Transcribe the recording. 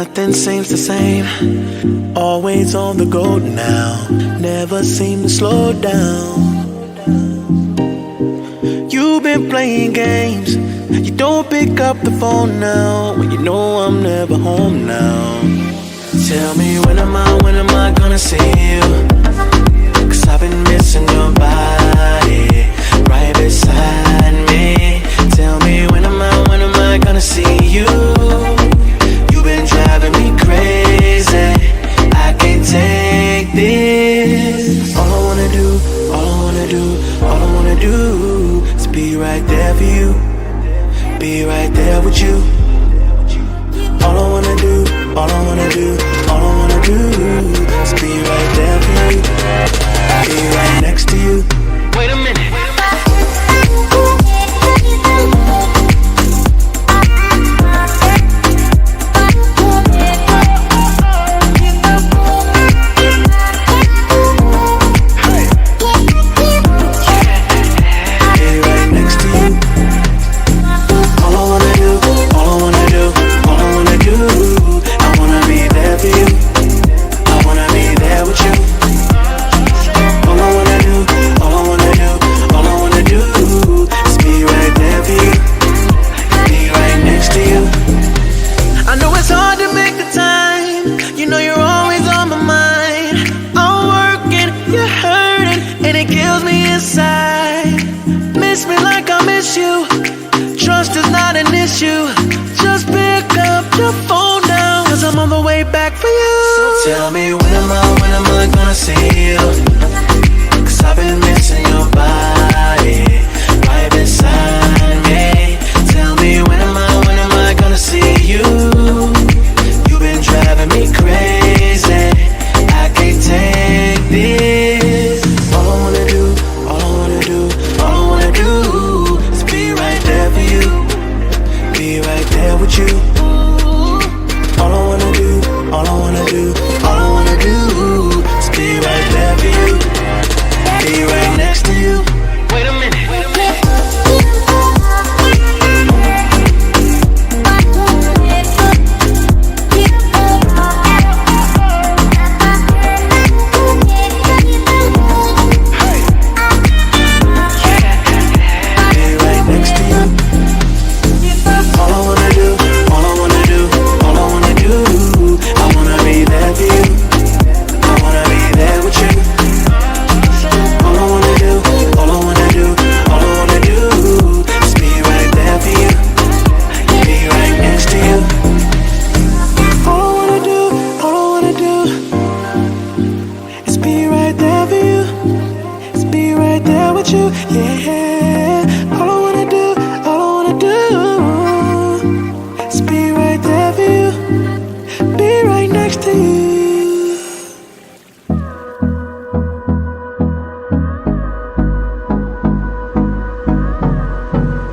Nothing seems the same. Always on the go now. Never seem to slow down. You've been playing games. You don't pick up the phone now when you know I'm never home now. Tell me when am I gonna see you? 'Cause I've been missing your body right beside me. Tell me when am I gonna see you? You've been driving me crazy. I can't take this. All I wanna do is be right there for you. Be right there with you. All I wanna do is be right there for you. Be right next to you. Wait a minute. Miss me like I miss you. Trust is not an issue. Just pick up your phone now, 'cause I'm on the way back for you. So tell me when am I gonna see you? 'Cause I've been missing your body right beside me. Tell me when am I gonna see you? You've been driving me crazy. I can't take this. All I wanna do is be right there for you. Be right there with you. All I wanna do is be right there for you. Be right next to you. Wait a minute. You, yeah. All I wanna do is be right there for you. Be right next to you.